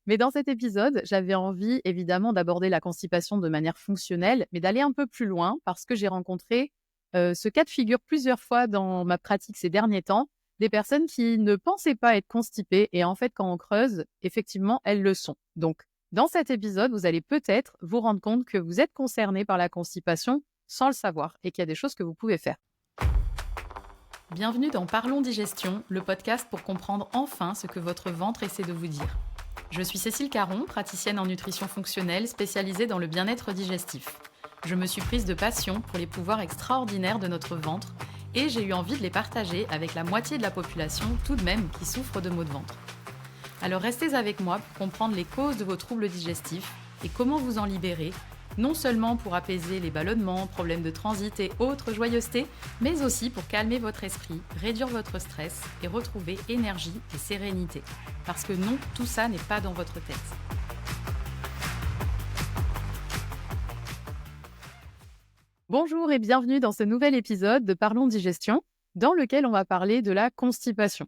Mais dans cet épisode, j'avais envie évidemment d'aborder la constipation de manière fonctionnelle, mais d'aller un peu plus loin parce que j'ai rencontré ce cas de figure plusieurs fois dans ma pratique ces derniers temps, des personnes qui ne pensaient pas être constipées et en fait quand on creuse, effectivement, elles le sont. Donc dans cet épisode, vous allez peut-être vous rendre compte que vous êtes concerné par la constipation sans le savoir et qu'il y a des choses que vous pouvez faire. Bienvenue dans Parlons Digestion, le podcast pour comprendre enfin ce que votre ventre essaie de vous dire. Je suis Cécile Caron, praticienne en nutrition fonctionnelle spécialisée dans le bien-être digestif. Je me suis prise de passion pour les pouvoirs extraordinaires de notre ventre et j'ai eu envie de les partager avec la moitié de la population tout de même qui souffre de maux de ventre. Alors restez avec moi pour comprendre les causes de vos troubles digestifs et comment vous en libérer, non seulement pour apaiser les ballonnements, problèmes de transit et autres joyeusetés, mais aussi pour calmer votre esprit, réduire votre stress et retrouver énergie et sérénité. Parce que non, tout ça n'est pas dans votre tête. Bonjour et bienvenue dans ce nouvel épisode de Parlons Digestion, dans lequel on va parler de la constipation.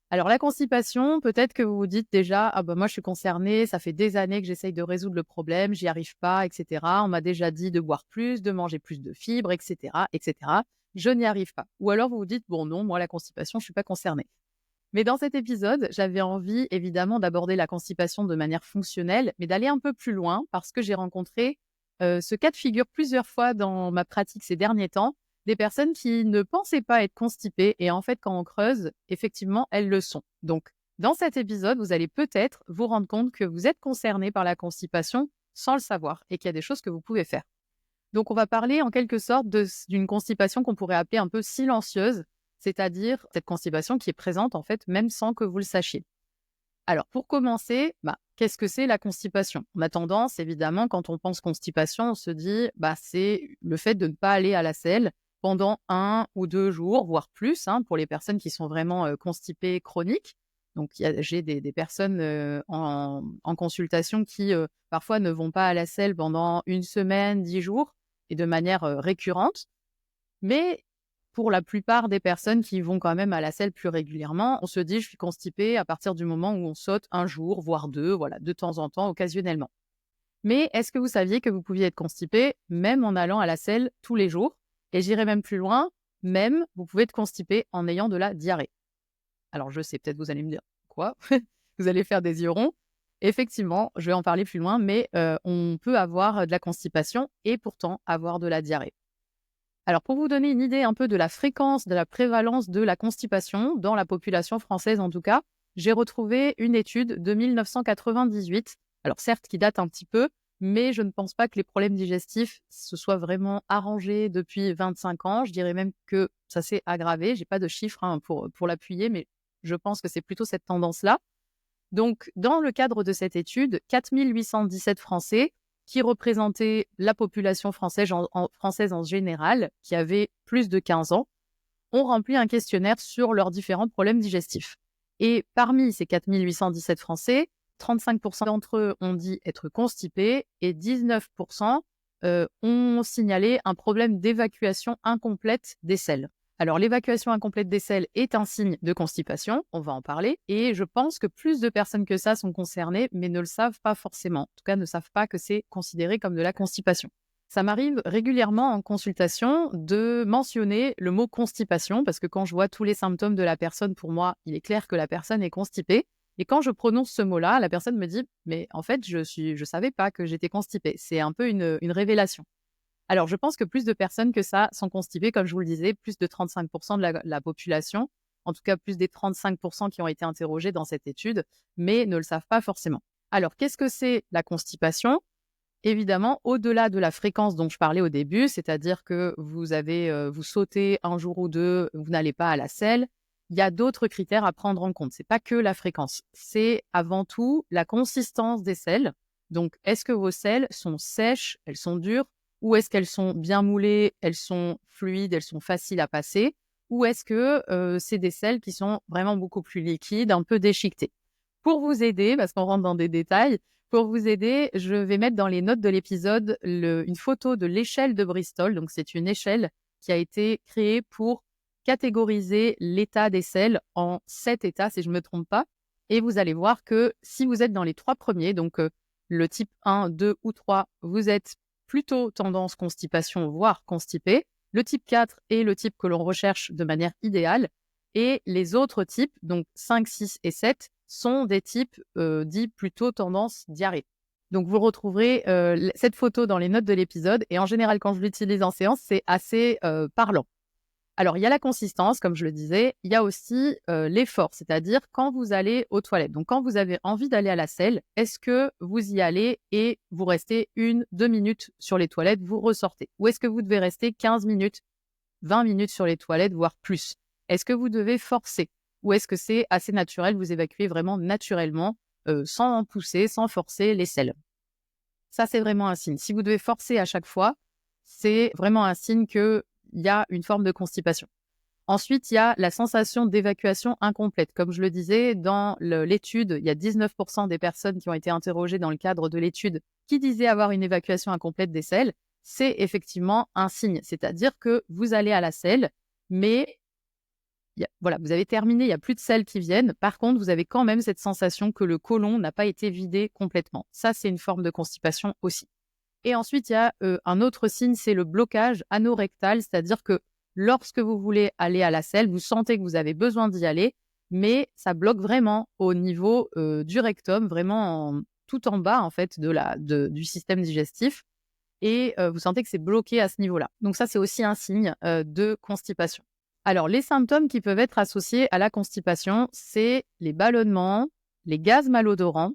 Alors la constipation, peut-être que vous vous dites déjà « Ah ben moi je suis concernée, ça fait des années que j'essaye de résoudre le problème, j'y arrive pas, etc. On m'a déjà dit de boire plus, de manger plus de fibres, etc. etc. Je n'y arrive pas. » Ou alors vous vous dites « Bon non, moi la constipation, je suis pas concernée. » Mais dans cet épisode, j'avais envie évidemment d'aborder la constipation de manière fonctionnelle, mais d'aller un peu plus loin parce que j'ai rencontré ce cas de figure plusieurs fois dans ma pratique ces derniers temps, des personnes qui ne pensaient pas être constipées et en fait, quand on creuse, effectivement, elles le sont. Donc, dans cet épisode, vous allez peut-être vous rendre compte que vous êtes concerné par la constipation sans le savoir et qu'il y a des choses que vous pouvez faire. Donc, on va parler en quelque sorte d'une constipation qu'on pourrait appeler un peu silencieuse, c'est-à-dire cette constipation qui est présente en fait même sans que vous le sachiez. Alors, pour commencer, qu'est-ce que c'est la constipation? On a tendance, évidemment, quand on pense constipation, on se dit, c'est le fait de ne pas aller à la selle pendant 1 ou 2 jours, voire plus, pour les personnes qui sont vraiment constipées chroniques. Donc, j'ai des personnes en consultation qui, parfois, ne vont pas à la selle pendant 1 semaine, 10 jours, et de manière récurrente. Mais pour la plupart des personnes qui vont quand même à la selle plus régulièrement, on se dit: «Je suis constipé» à partir du moment où on saute 1 jour, voire 2, voilà, de temps en temps, occasionnellement. Mais est-ce que vous saviez que vous pouviez être constipé même en allant à la selle tous les jours? Et j'irai même plus loin, même vous pouvez être constipé en ayant de la diarrhée. Alors je sais, peut-être vous allez me dire: «Quoi?» Vous allez faire des yeux ronds. Effectivement, je vais en parler plus loin, mais on peut avoir de la constipation et pourtant avoir de la diarrhée. Alors, pour vous donner une idée un peu de la fréquence, de la prévalence de la constipation, dans la population française en tout cas, j'ai retrouvé une étude de 1998, alors certes qui date un petit peu, mais je ne pense pas que les problèmes digestifs se soient vraiment arrangés depuis 25 ans. Je dirais même que ça s'est aggravé. J'ai pas de chiffres pour l'appuyer, mais je pense que c'est plutôt cette tendance-là. Donc, dans le cadre de cette étude, 4 817 Français, qui représentaient la population française en général, qui avait plus de 15 ans, ont rempli un questionnaire sur leurs différents problèmes digestifs. Et parmi ces 4 817 Français, 35% d'entre eux ont dit être constipés et 19% ont signalé un problème d'évacuation incomplète des selles. Alors, l'évacuation incomplète des selles est un signe de constipation, on va en parler, et je pense que plus de personnes que ça sont concernées, mais ne le savent pas forcément. En tout cas, ne savent pas que c'est considéré comme de la constipation. Ça m'arrive régulièrement en consultation de mentionner le mot constipation, parce que quand je vois tous les symptômes de la personne, pour moi, il est clair que la personne est constipée. Et quand je prononce ce mot-là, la personne me dit « Mais en fait, je savais pas que j'étais constipée ». C'est un peu une révélation. Alors, je pense que plus de personnes que ça sont constipées, comme je vous le disais, plus de 35% de la population, en tout cas plus des 35% qui ont été interrogés dans cette étude, mais ne le savent pas forcément. Alors, qu'est-ce que c'est la constipation? Évidemment, au-delà de la fréquence dont je parlais au début, c'est-à-dire que vous sautez 1 jour ou 2, vous n'allez pas à la selle, il y a d'autres critères à prendre en compte. C'est pas que la fréquence, c'est avant tout la consistance des selles. Donc, est-ce que vos selles sont sèches, elles sont dures, ou est-ce qu'elles sont bien moulées, elles sont fluides, elles sont faciles à passer, ou est-ce que c'est des selles qui sont vraiment beaucoup plus liquides, un peu déchiquetées? Pour vous aider, parce qu'on rentre dans des détails, pour vous aider, je vais mettre dans les notes de l'épisode une photo de l'échelle de Bristol. Donc, c'est une échelle qui a été créée pour catégoriser l'état des selles en 7 états, si je ne me trompe pas. Et vous allez voir que si vous êtes dans les 3 premiers, donc le type 1, 2 ou 3, vous êtes plutôt tendance constipation, voire constipé. Le type 4 est le type que l'on recherche de manière idéale. Et les autres types, donc 5, 6 et 7, sont des types dits plutôt tendance diarrhée. Donc, vous retrouverez cette photo dans les notes de l'épisode. Et en général, quand je l'utilise en séance, c'est assez parlant. Alors, il y a la consistance, comme je le disais. Il y a aussi l'effort, c'est-à-dire quand vous allez aux toilettes. Donc, quand vous avez envie d'aller à la selle, est-ce que vous y allez et vous restez 1-2 minutes sur les toilettes, vous ressortez? Ou est-ce que vous devez rester 15 minutes, 20 minutes sur les toilettes, voire plus? Est-ce que vous devez forcer? Ou est-ce que c'est assez naturel, vous évacuez vraiment naturellement, sans pousser, sans forcer les selles? Ça, c'est vraiment un signe. Si vous devez forcer à chaque fois, c'est vraiment un signe qu'il y a une forme de constipation. Ensuite, il y a la sensation d'évacuation incomplète. Comme je le disais, dans l'étude, il y a 19% des personnes qui ont été interrogées dans le cadre de l'étude qui disaient avoir une évacuation incomplète des selles. C'est effectivement un signe. C'est-à-dire que vous allez à la selle, mais voilà, vous avez terminé, il n'y a plus de selles qui viennent. Par contre, vous avez quand même cette sensation que le côlon n'a pas été vidé complètement. Ça, c'est une forme de constipation aussi. Et ensuite, il y a un autre signe, c'est le blocage anorectal, c'est-à-dire que lorsque vous voulez aller à la selle, vous sentez que vous avez besoin d'y aller, mais ça bloque vraiment au niveau du rectum, vraiment tout en bas en fait du système digestif. Et vous sentez que c'est bloqué à ce niveau-là. Donc ça, c'est aussi un signe de constipation. Alors, les symptômes qui peuvent être associés à la constipation, c'est les ballonnements, les gaz malodorants,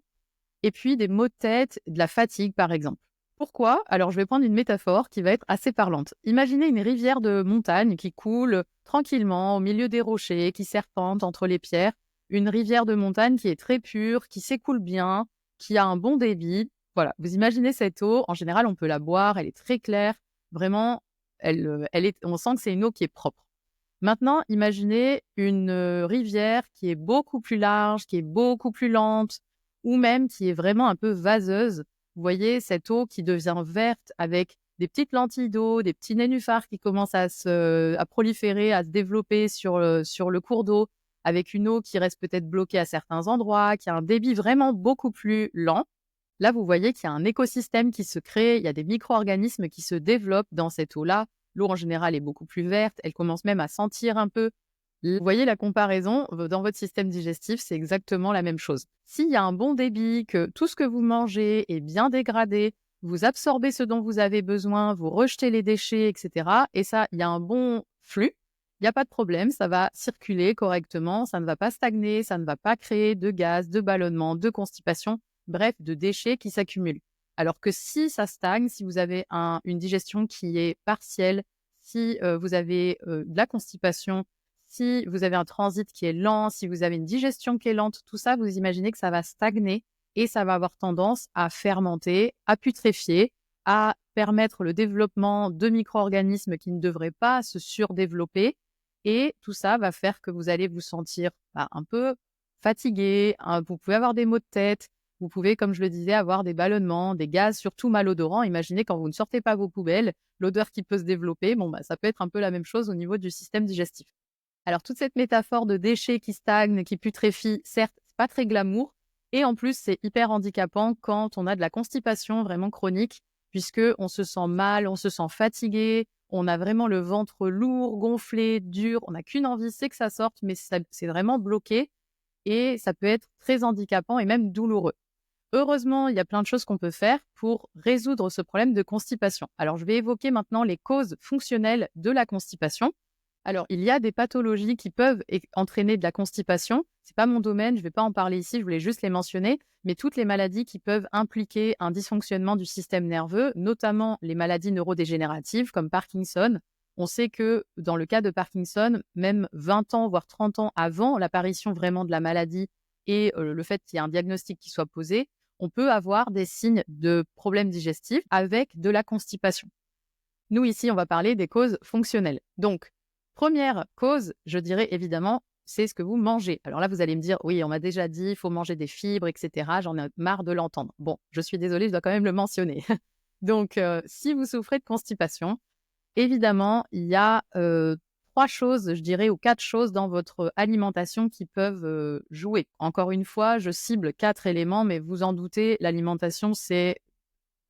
et puis des maux de tête, de la fatigue, par exemple. Pourquoi? Alors, je vais prendre une métaphore qui va être assez parlante. Imaginez une rivière de montagne qui coule tranquillement au milieu des rochers, qui serpente entre les pierres. Une rivière de montagne qui est très pure, qui s'écoule bien, qui a un bon débit. Voilà, vous imaginez cette eau. En général, on peut la boire, elle est très claire. Vraiment, on sent que c'est une eau qui est propre. Maintenant, imaginez une rivière qui est beaucoup plus large, qui est beaucoup plus lente, ou même qui est vraiment un peu vaseuse. Vous voyez cette eau qui devient verte avec des petites lentilles d'eau, des petits nénuphars qui commencent à proliférer, à se développer sur le cours d'eau, avec une eau qui reste peut-être bloquée à certains endroits, qui a un débit vraiment beaucoup plus lent. Là, vous voyez qu'il y a un écosystème qui se crée, il y a des micro-organismes qui se développent dans cette eau-là. L'eau, en général, est beaucoup plus verte. Elle commence même à sentir un peu. Vous voyez la comparaison dans votre système digestif, c'est exactement la même chose. S'il y a un bon débit, que tout ce que vous mangez est bien dégradé, vous absorbez ce dont vous avez besoin, vous rejetez les déchets, etc. Et ça, il y a un bon flux. Il n'y a pas de problème, ça va circuler correctement, ça ne va pas stagner, ça ne va pas créer de gaz, de ballonnement, de constipation, bref, de déchets qui s'accumulent. Alors que si ça stagne, si vous avez une digestion qui est partielle, si vous avez de la constipation, si vous avez un transit qui est lent, si vous avez une digestion qui est lente, tout ça, vous imaginez que ça va stagner et ça va avoir tendance à fermenter, à putréfier, à permettre le développement de micro-organismes qui ne devraient pas se surdévelopper. Et tout ça va faire que vous allez vous sentir un peu fatigué, vous pouvez avoir des maux de tête, vous pouvez, comme je le disais, avoir des ballonnements, des gaz, surtout malodorants. Imaginez quand vous ne sortez pas vos poubelles, l'odeur qui peut se développer, ça peut être un peu la même chose au niveau du système digestif. Alors, toute cette métaphore de déchets qui stagnent, qui putréfient, certes, c'est pas très glamour. Et en plus, c'est hyper handicapant quand on a de la constipation vraiment chronique, puisqu'on se sent mal, on se sent fatigué, on a vraiment le ventre lourd, gonflé, dur. On n'a qu'une envie, c'est que ça sorte, mais c'est vraiment bloqué. Et ça peut être très handicapant et même douloureux. Heureusement, il y a plein de choses qu'on peut faire pour résoudre ce problème de constipation. Alors, je vais évoquer maintenant les causes fonctionnelles de la constipation. Alors, il y a des pathologies qui peuvent entraîner de la constipation. Ce n'est pas mon domaine, je ne vais pas en parler ici, je voulais juste les mentionner. Mais toutes les maladies qui peuvent impliquer un dysfonctionnement du système nerveux, notamment les maladies neurodégénératives comme Parkinson. On sait que dans le cas de Parkinson, même 20 ans, voire 30 ans avant l'apparition vraiment de la maladie et le fait qu'il y ait un diagnostic qui soit posé, on peut avoir des signes de problèmes digestifs avec de la constipation. Nous, ici, on va parler des causes fonctionnelles. Donc, première cause, je dirais évidemment, c'est ce que vous mangez. Alors là, vous allez me dire, oui, on m'a déjà dit, il faut manger des fibres, etc. J'en ai marre de l'entendre. Bon, je suis désolée, je dois quand même le mentionner. Donc, si vous souffrez de constipation, évidemment, il y a 3 choses, je dirais, ou 4 choses dans votre alimentation qui peuvent, jouer. Encore une fois, je cible 4 éléments, mais vous en doutez, l'alimentation, c'est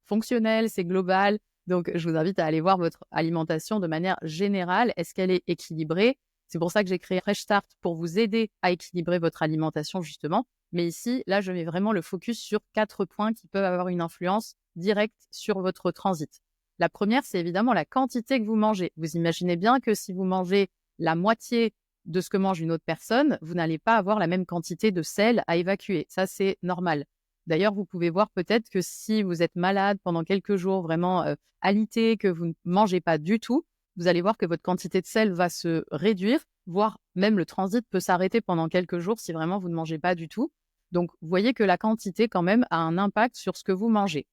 fonctionnel, c'est global. Donc, je vous invite à aller voir votre alimentation de manière générale. Est-ce qu'elle est équilibrée? C'est pour ça que j'ai créé Fresh Start pour vous aider à équilibrer votre alimentation, justement. Mais ici, là, je mets vraiment le focus sur 4 points qui peuvent avoir une influence directe sur votre transit. La première, c'est évidemment la quantité que vous mangez. Vous imaginez bien que si vous mangez la moitié de ce que mange une autre personne, vous n'allez pas avoir la même quantité de sel à évacuer. Ça, c'est normal. D'ailleurs, vous pouvez voir peut-être que si vous êtes malade pendant quelques jours, vraiment alité, que vous ne mangez pas du tout, vous allez voir que votre quantité de sel va se réduire, voire même le transit peut s'arrêter pendant quelques jours si vraiment vous ne mangez pas du tout. Donc, vous voyez que la quantité, quand même, a un impact sur ce que vous mangez.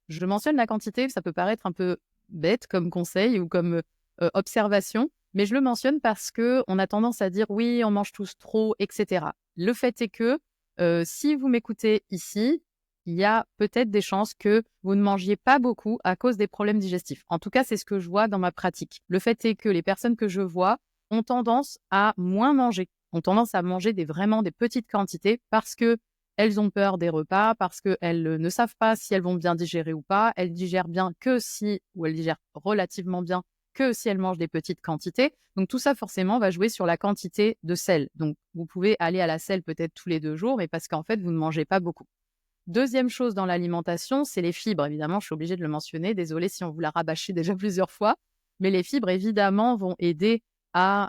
Je mentionne la quantité, ça peut paraître un peu bête comme conseil ou comme observation, mais je le mentionne parce qu'on a tendance à dire oui, on mange tous trop, etc. Le fait est que si vous m'écoutez ici, il y a peut-être des chances que vous ne mangiez pas beaucoup à cause des problèmes digestifs. En tout cas, c'est ce que je vois dans ma pratique. Le fait est que les personnes que je vois ont tendance à moins manger, ont tendance à manger vraiment des petites quantités parce que elles ont peur des repas, parce qu'elles ne savent pas si elles vont bien digérer ou pas. Elles digèrent bien que si, ou elles digèrent relativement bien que si elles mangent des petites quantités. Donc tout ça, forcément, va jouer sur la quantité de sel. Donc vous pouvez aller à la selle peut-être tous les 2 jours, mais parce qu'en fait, vous ne mangez pas beaucoup. Deuxième chose dans l'alimentation, c'est les fibres. Évidemment, je suis obligée de le mentionner. Désolée si on vous l'a rabâché déjà plusieurs fois. Mais les fibres, évidemment, vont aider à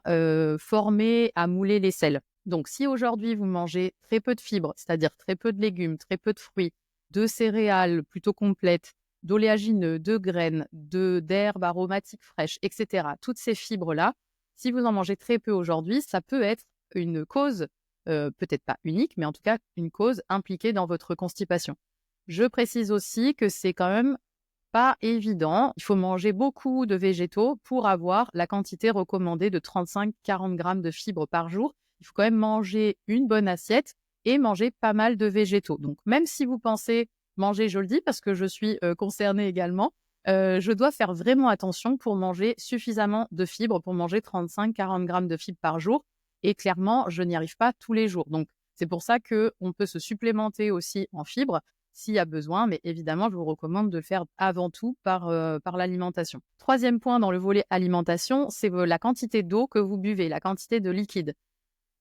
former, à mouler les selles. Donc, si aujourd'hui, vous mangez très peu de fibres, c'est-à-dire très peu de légumes, très peu de fruits, de céréales plutôt complètes, d'oléagineux, de graines, d'herbes aromatiques fraîches, etc., toutes ces fibres-là, si vous en mangez très peu aujourd'hui, ça peut être une cause, peut-être pas unique, mais en tout cas une cause impliquée dans votre constipation. Je précise aussi que c'est quand même pas évident. Il faut manger beaucoup de végétaux pour avoir la quantité recommandée de 35-40 grammes de fibres par jour. Il faut quand même manger une bonne assiette et manger pas mal de végétaux. Donc, même si vous pensez manger, je le dis parce que je suis concernée également, je dois faire vraiment attention pour manger suffisamment de fibres, pour manger 35-40 grammes de fibres par jour. Et clairement, je n'y arrive pas tous les jours. Donc, c'est pour ça qu'on peut se supplémenter aussi en fibres s'il y a besoin, mais évidemment, je vous recommande de le faire avant tout par l'alimentation. Troisième point dans le volet alimentation, c'est la quantité d'eau que vous buvez, la quantité de liquide.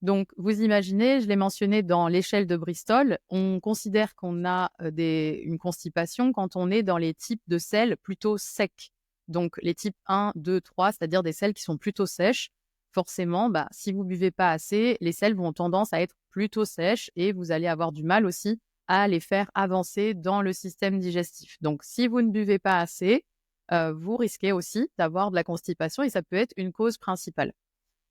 Donc, vous imaginez, je l'ai mentionné dans l'échelle de Bristol, on considère qu'on a une constipation quand on est dans les types de selles plutôt secs. Donc, les types 1, 2, 3, c'est-à-dire des selles qui sont plutôt sèches. Forcément, si vous buvez pas assez, les selles vont tendance à être plutôt sèches et vous allez avoir du mal aussi à les faire avancer dans le système digestif. Donc, si vous ne buvez pas assez, vous risquez aussi d'avoir de la constipation et ça peut être une cause principale.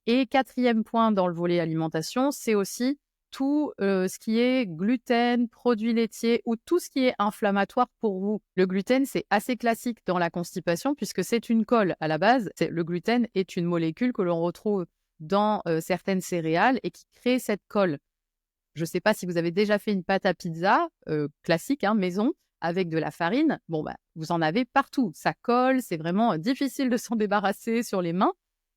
Et quatrième point dans le volet alimentation, c'est aussi tout ce qui est gluten, produits laitiers ou tout ce qui est inflammatoire pour vous. Le gluten, c'est assez classique dans la constipation puisque c'est une colle à la base. Le gluten est une molécule que l'on retrouve dans certaines céréales et qui crée cette colle. Je ne sais pas si vous avez déjà fait une pâte à pizza classique, maison, avec de la farine. Bon, vous en avez partout. Ça colle, c'est vraiment difficile de s'en débarrasser sur les mains.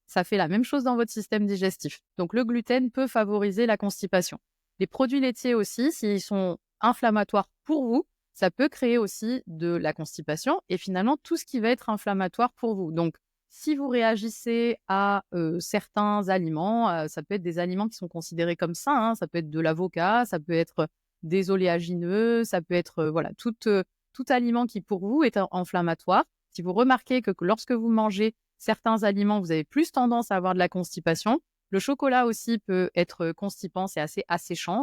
Ça fait la même chose dans votre système digestif. Donc, le gluten peut favoriser la constipation. Les produits laitiers aussi, s'ils sont inflammatoires pour vous, ça peut créer aussi de la constipation et finalement tout ce qui va être inflammatoire pour vous. Donc, si vous réagissez à certains aliments, ça peut être des aliments qui sont considérés comme sains, ça peut être de l'avocat, ça peut être des oléagineux, ça peut être tout aliment qui pour vous est inflammatoire. Si vous remarquez que lorsque vous mangez certains aliments, vous avez plus tendance à avoir de la constipation. Le chocolat aussi peut être constipant, c'est assez asséchant.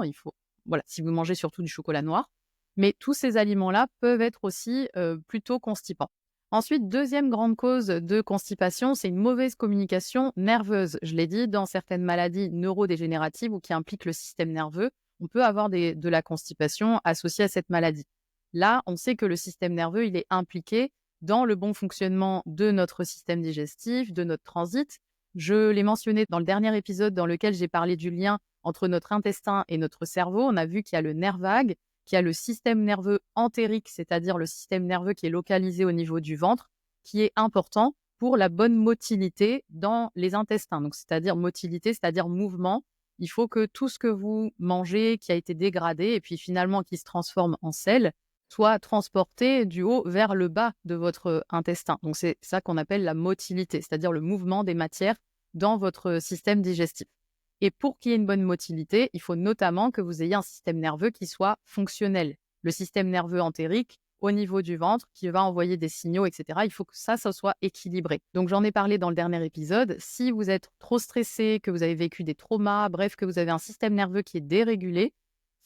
Si vous mangez surtout du chocolat noir. Mais tous ces aliments-là peuvent être aussi plutôt constipants. Ensuite, deuxième grande cause de constipation, c'est une mauvaise communication nerveuse. Je l'ai dit, dans certaines maladies neurodégénératives ou qui impliquent le système nerveux, on peut avoir de la constipation associée à cette maladie. Là, on sait que le système nerveux, il est impliqué dans le bon fonctionnement de notre système digestif, de notre transit. Je l'ai mentionné dans le dernier épisode dans lequel j'ai parlé du lien entre notre intestin et notre cerveau. On a vu qu'il y a le nerf vague, qu'il y a le système nerveux entérique, c'est-à-dire le système nerveux qui est localisé au niveau du ventre, qui est important pour la bonne motilité dans les intestins. Donc, c'est-à-dire motilité, c'est-à-dire mouvement. Il faut que tout ce que vous mangez qui a été dégradé et puis finalement qui se transforme en sel soit transporté du haut vers le bas de votre intestin. Donc, c'est ça qu'on appelle la motilité, c'est-à-dire le mouvement des matières dans votre système digestif. Et pour qu'il y ait une bonne motilité, il faut notamment que vous ayez un système nerveux qui soit fonctionnel. Le système nerveux entérique au niveau du ventre qui va envoyer des signaux, etc. Il faut que ça soit équilibré. Donc, j'en ai parlé dans le dernier épisode. Si vous êtes trop stressé, que vous avez vécu des traumas, bref, que vous avez un système nerveux qui est dérégulé,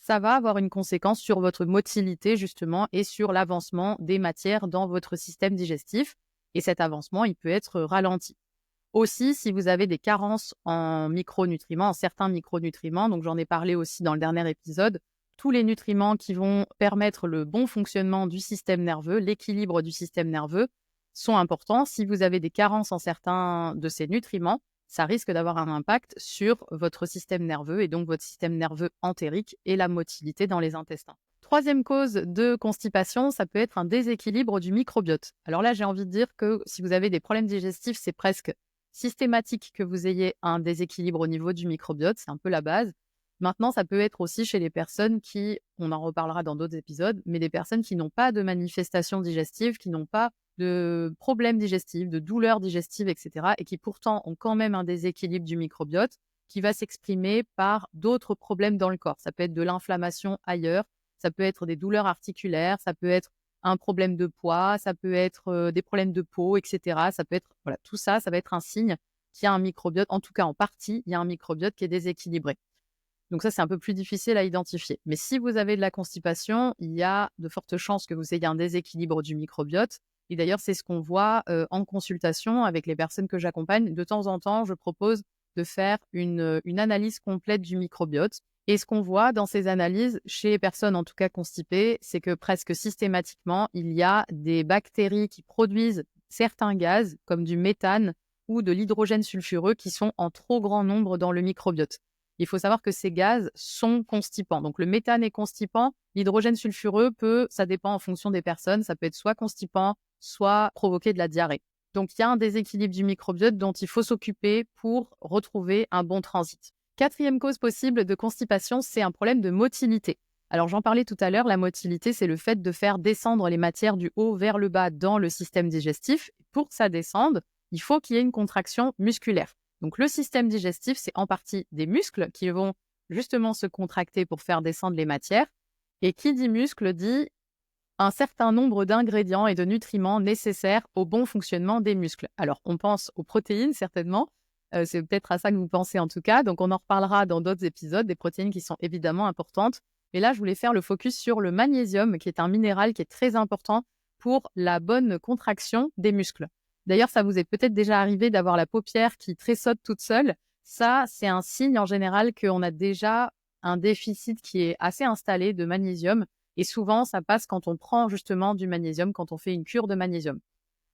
ça va avoir une conséquence sur votre motilité, justement, et sur l'avancement des matières dans votre système digestif. Et cet avancement, il peut être ralenti. Aussi, si vous avez des carences en micronutriments, en certains micronutriments, donc j'en ai parlé aussi dans le dernier épisode, tous les nutriments qui vont permettre le bon fonctionnement du système nerveux, l'équilibre du système nerveux, sont importants. Si vous avez des carences en certains de ces nutriments, ça risque d'avoir un impact sur votre système nerveux et donc votre système nerveux entérique et la motilité dans les intestins. Troisième cause de constipation, ça peut être un déséquilibre du microbiote. Alors là, j'ai envie de dire que si vous avez des problèmes digestifs, c'est presque systématique que vous ayez un déséquilibre au niveau du microbiote, c'est un peu la base. Maintenant, ça peut être aussi chez les personnes qui, on en reparlera dans d'autres épisodes, mais des personnes qui n'ont pas de manifestations digestives, qui n'ont pas de problèmes digestifs, de douleurs digestives, etc. et qui pourtant ont quand même un déséquilibre du microbiote qui va s'exprimer par d'autres problèmes dans le corps. Ça peut être de l'inflammation ailleurs, ça peut être des douleurs articulaires, ça peut être un problème de poids, ça peut être des problèmes de peau, etc. Ça peut être, voilà, tout ça, ça va être un signe qu'il y a un microbiote, en tout cas en partie, il y a un microbiote qui est déséquilibré. Donc ça, c'est un peu plus difficile à identifier. Mais si vous avez de la constipation, il y a de fortes chances que vous ayez un déséquilibre du microbiote. Et d'ailleurs, c'est ce qu'on voit en consultation avec les personnes que j'accompagne. De temps en temps, je propose de faire une analyse complète du microbiote. Et ce qu'on voit dans ces analyses, chez les personnes en tout cas constipées, c'est que presque systématiquement, il y a des bactéries qui produisent certains gaz, comme du méthane ou de l'hydrogène sulfureux, qui sont en trop grand nombre dans le microbiote. Il faut savoir que ces gaz sont constipants. Donc, le méthane est constipant. L'hydrogène sulfureux ça dépend en fonction des personnes, ça peut être soit constipant, soit provoquer de la diarrhée. Donc, il y a un déséquilibre du microbiote dont il faut s'occuper pour retrouver un bon transit. Quatrième cause possible de constipation, c'est un problème de motilité. Alors, j'en parlais tout à l'heure, la motilité, c'est le fait de faire descendre les matières du haut vers le bas dans le système digestif. Pour que ça descende, il faut qu'il y ait une contraction musculaire. Donc, le système digestif, c'est en partie des muscles qui vont justement se contracter pour faire descendre les matières. Et qui dit muscle dit un certain nombre d'ingrédients et de nutriments nécessaires au bon fonctionnement des muscles. Alors, on pense aux protéines, certainement. C'est peut-être à ça que vous pensez en tout cas. Donc, on en reparlera dans d'autres épisodes, des protéines qui sont évidemment importantes. Mais là, je voulais faire le focus sur le magnésium, qui est un minéral qui est très important pour la bonne contraction des muscles. D'ailleurs, ça vous est peut-être déjà arrivé d'avoir la paupière qui tressaute toute seule. Ça, c'est un signe en général qu'on a déjà un déficit qui est assez installé de magnésium. Et souvent, ça passe quand on prend justement du magnésium, quand on fait une cure de magnésium.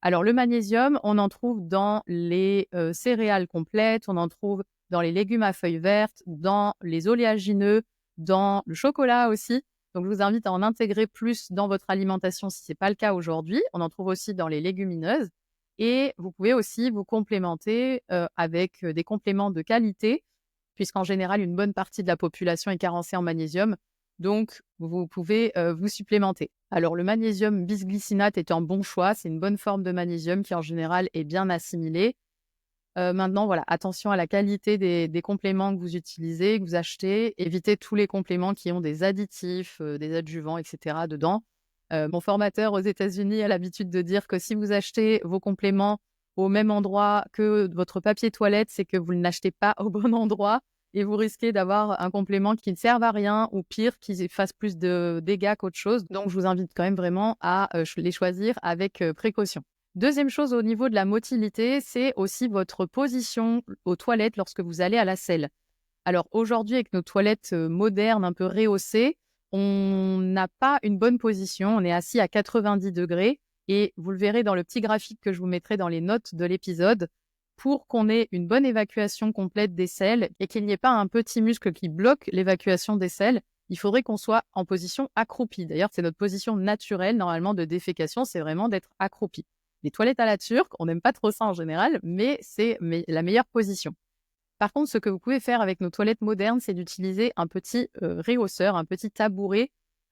Alors, le magnésium, on en trouve dans les céréales complètes, on en trouve dans les légumes à feuilles vertes, dans les oléagineux, dans le chocolat aussi. Donc, je vous invite à en intégrer plus dans votre alimentation si ce n'est pas le cas aujourd'hui. On en trouve aussi dans les légumineuses. Et vous pouvez aussi vous complémenter avec des compléments de qualité, puisqu'en général, une bonne partie de la population est carencée en magnésium. Donc, vous pouvez vous supplémenter. Alors, le magnésium bisglycinate est un bon choix. C'est une bonne forme de magnésium qui, en général, est bien assimilée. Maintenant, voilà, attention à la qualité des compléments que vous utilisez, que vous achetez. Évitez tous les compléments qui ont des additifs, des adjuvants, etc. dedans. Mon formateur aux États-Unis a l'habitude de dire que si vous achetez vos compléments au même endroit que votre papier toilette, c'est que vous ne l'achetez pas au bon endroit et vous risquez d'avoir un complément qui ne serve à rien ou pire, qui fasse plus de dégâts qu'autre chose. Donc, je vous invite quand même vraiment à les choisir avec précaution. Deuxième chose au niveau de la motilité, c'est aussi votre position aux toilettes lorsque vous allez à la selle. Alors aujourd'hui, avec nos toilettes modernes, un peu rehaussées, on n'a pas une bonne position. On est assis à 90 degrés et vous le verrez dans le petit graphique que je vous mettrai dans les notes de l'épisode. Pour qu'on ait une bonne évacuation complète des selles et qu'il n'y ait pas un petit muscle qui bloque l'évacuation des selles, il faudrait qu'on soit en position accroupie. D'ailleurs, c'est notre position naturelle, normalement, de défécation, c'est vraiment d'être accroupi. les toilettes à la turque. On n'aime pas trop ça en général, mais c'est la meilleure position. Par contre, ce que vous pouvez faire avec nos toilettes modernes, c'est d'utiliser un petit rehausseur, un petit tabouret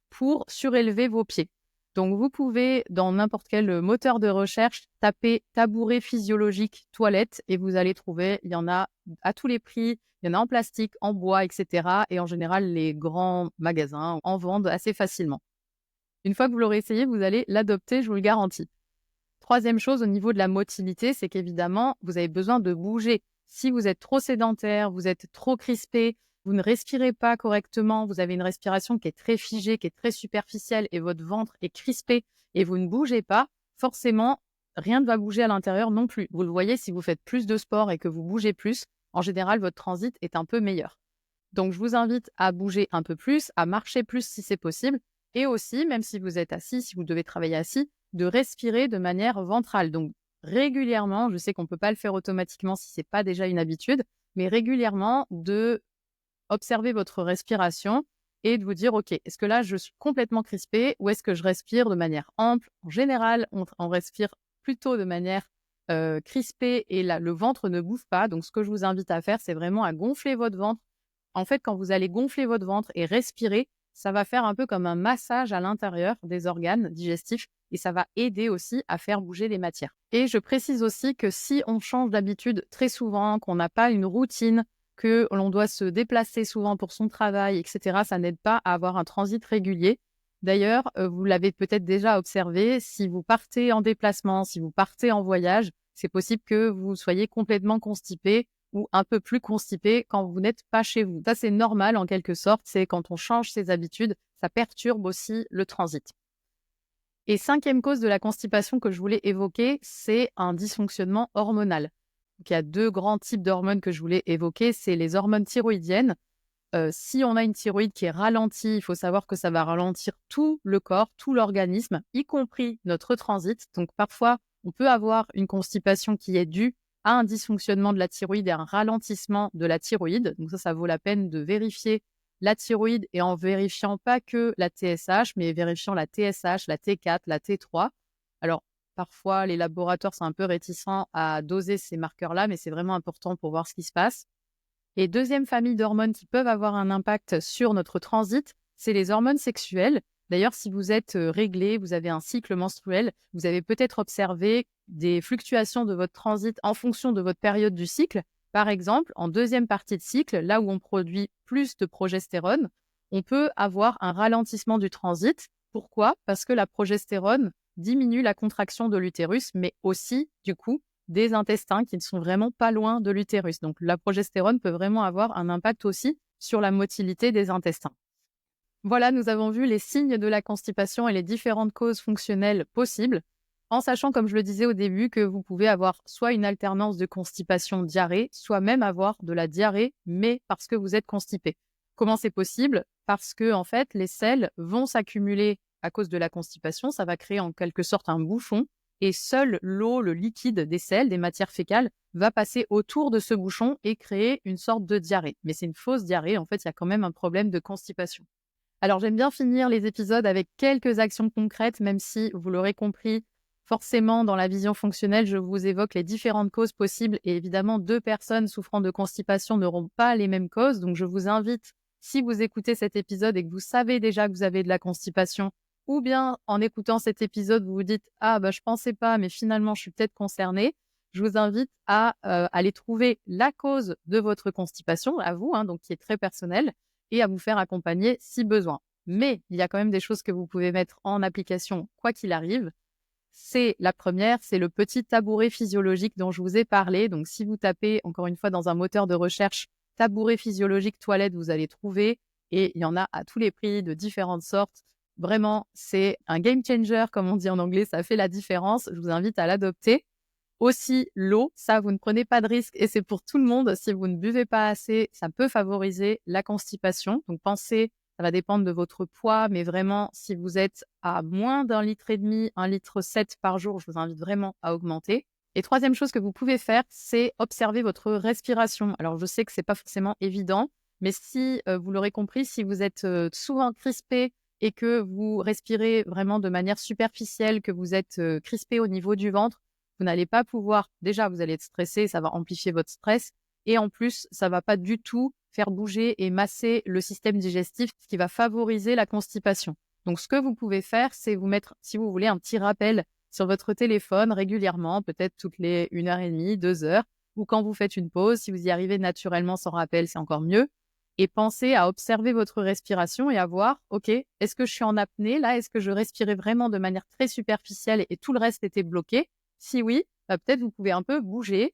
pour surélever vos pieds. Donc, vous pouvez, dans n'importe quel moteur de recherche, taper tabouret physiologique toilette et vous allez trouver, il y en a à tous les prix, il y en a en plastique, en bois, etc. Et en général, les grands magasins en vendent assez facilement. Une fois que vous l'aurez essayé, vous allez l'adopter, je vous le garantis. Troisième chose, au niveau de la motilité, c'est qu'évidemment, vous avez besoin de bouger. Si vous êtes trop sédentaire, vous êtes trop crispé, vous ne respirez pas correctement, vous avez une respiration qui est très figée, qui est très superficielle et votre ventre est crispé et vous ne bougez pas, forcément, rien ne va bouger à l'intérieur non plus. Vous le voyez, si vous faites plus de sport et que vous bougez plus, en général, votre transit est un peu meilleur. Donc, je vous invite à bouger un peu plus, à marcher plus si c'est possible et aussi, même si vous êtes assis, si vous devez travailler assis, de respirer de manière ventrale. Donc, régulièrement, je sais qu'on ne peut pas le faire automatiquement si ce n'est pas déjà une habitude, mais régulièrement de observer votre respiration et de vous dire, OK, est-ce que là, je suis complètement crispée ou est-ce que je respire de manière ample? En général, on respire plutôt de manière crispée et là, le ventre ne bouge pas. Donc, ce que je vous invite à faire, c'est vraiment à gonfler votre ventre. En fait, quand vous allez gonfler votre ventre et respirer, ça va faire un peu comme un massage à l'intérieur des organes digestifs et ça va aider aussi à faire bouger les matières. Et je précise aussi que si on change d'habitude très souvent, qu'on n'a pas une routine, que l'on doit se déplacer souvent pour son travail, etc., ça n'aide pas à avoir un transit régulier. D'ailleurs, vous l'avez peut-être déjà observé, si vous partez en déplacement, si vous partez en voyage, c'est possible que vous soyez complètement constipé ou un peu plus constipé quand vous n'êtes pas chez vous. Ça, c'est normal en quelque sorte, c'est quand on change ses habitudes, ça perturbe aussi le transit. Et cinquième cause de la constipation que je voulais évoquer, c'est un dysfonctionnement hormonal. Donc, il y a deux grands types d'hormones que je voulais évoquer, c'est les hormones thyroïdiennes. Si on a une thyroïde qui est ralentie, il faut savoir que ça va ralentir tout le corps, tout l'organisme, y compris notre transit. Donc parfois, on peut avoir une constipation qui est due à un dysfonctionnement de la thyroïde et un ralentissement de la thyroïde. Donc ça vaut la peine de vérifier la thyroïde et en vérifiant pas que la TSH, mais vérifiant la TSH, la T4, la T3. Alors, parfois, les laboratoires sont un peu réticents à doser ces marqueurs-là, mais c'est vraiment important pour voir ce qui se passe. Et deuxième famille d'hormones qui peuvent avoir un impact sur notre transit, c'est les hormones sexuelles. D'ailleurs, si vous êtes réglé, vous avez un cycle menstruel, vous avez peut-être observé des fluctuations de votre transit en fonction de votre période du cycle. Par exemple, en deuxième partie de cycle, là où on produit plus de progestérone, on peut avoir un ralentissement du transit. Pourquoi? Parce que la progestérone diminue la contraction de l'utérus, mais aussi, du coup, des intestins qui ne sont vraiment pas loin de l'utérus. Donc, la progestérone peut vraiment avoir un impact aussi sur la motilité des intestins. Voilà, nous avons vu les signes de la constipation et les différentes causes fonctionnelles possibles, en sachant, comme je le disais au début, que vous pouvez avoir soit une alternance de constipation-diarrhée, soit même avoir de la diarrhée, mais parce que vous êtes constipé. Comment c'est possible? Parce que, en fait, les selles vont s'accumuler à cause de la constipation, ça va créer en quelque sorte un bouchon, et seule l'eau, le liquide des selles, des matières fécales, va passer autour de ce bouchon et créer une sorte de diarrhée. Mais c'est une fausse diarrhée, en fait, il y a quand même un problème de constipation. Alors, j'aime bien finir les épisodes avec quelques actions concrètes, même si, vous l'aurez compris, forcément, dans la vision fonctionnelle, je vous évoque les différentes causes possibles et évidemment, deux personnes souffrant de constipation n'auront pas les mêmes causes. Donc, je vous invite, si vous écoutez cet épisode et que vous savez déjà que vous avez de la constipation, ou bien en écoutant cet épisode, vous vous dites « Ah, je pensais pas, mais finalement, je suis peut-être concernée », je vous invite à aller trouver la cause de votre constipation, à vous, donc qui est très personnelle, et à vous faire accompagner si besoin. Mais il y a quand même des choses que vous pouvez mettre en application quoi qu'il arrive. C'est la première, c'est le petit tabouret physiologique dont je vous ai parlé. Donc, si vous tapez, encore une fois, dans un moteur de recherche « tabouret physiologique toilette », vous allez trouver. Et il y en a à tous les prix, de différentes sortes. Vraiment, c'est un game changer, comme on dit en anglais. Ça fait la différence. Je vous invite à l'adopter. Aussi, l'eau, ça, vous ne prenez pas de risque et c'est pour tout le monde. Si vous ne buvez pas assez, ça peut favoriser la constipation. Donc, pensez, ça va dépendre de votre poids, mais vraiment, si vous êtes à moins d'1,5 litre, 1,7 litre par jour, je vous invite vraiment à augmenter. Et troisième chose que vous pouvez faire, c'est observer votre respiration. Alors, je sais que c'est pas forcément évident, mais si, vous l'aurez compris, si vous êtes souvent crispé, et que vous respirez vraiment de manière superficielle, que vous êtes crispé au niveau du ventre, vous n'allez pas pouvoir, déjà vous allez être stressé, ça va amplifier votre stress, et en plus, ça va pas du tout faire bouger et masser le système digestif, ce qui va favoriser la constipation. Donc, ce que vous pouvez faire, c'est vous mettre, si vous voulez, un petit rappel sur votre téléphone régulièrement, peut-être toutes les 1h30, 2 heures, ou quand vous faites une pause. Si vous y arrivez naturellement sans rappel, c'est encore mieux. Et pensez à observer votre respiration et à voir, OK, est-ce que je suis en apnée là? Est-ce que je respirais vraiment de manière très superficielle et tout le reste était bloqué? Si oui, peut-être vous pouvez un peu bouger,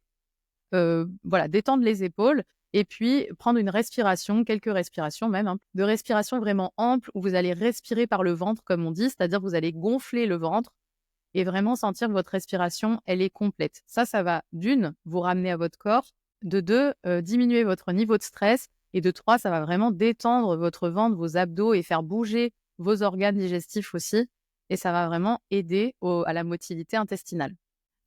voilà, détendre les épaules et puis prendre une respiration, quelques respirations même, de respiration vraiment ample où vous allez respirer par le ventre comme on dit, c'est-à-dire que vous allez gonfler le ventre et vraiment sentir que votre respiration, elle est complète. Ça va d'une, vous ramener à votre corps, de deux, diminuer votre niveau de stress et de trois, ça va vraiment détendre votre ventre, vos abdos et faire bouger vos organes digestifs aussi et ça va vraiment aider à la motilité intestinale.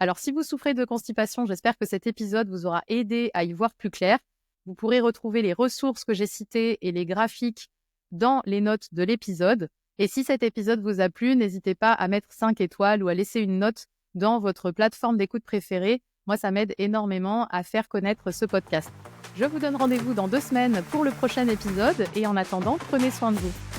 Alors, si vous souffrez de constipation, j'espère que cet épisode vous aura aidé à y voir plus clair. Vous pourrez retrouver les ressources que j'ai citées et les graphiques dans les notes de l'épisode. Et si cet épisode vous a plu, n'hésitez pas à mettre 5 étoiles ou à laisser une note dans votre plateforme d'écoute préférée. Moi, ça m'aide énormément à faire connaître ce podcast. Je vous donne rendez-vous dans 2 semaines pour le prochain épisode et en attendant, prenez soin de vous.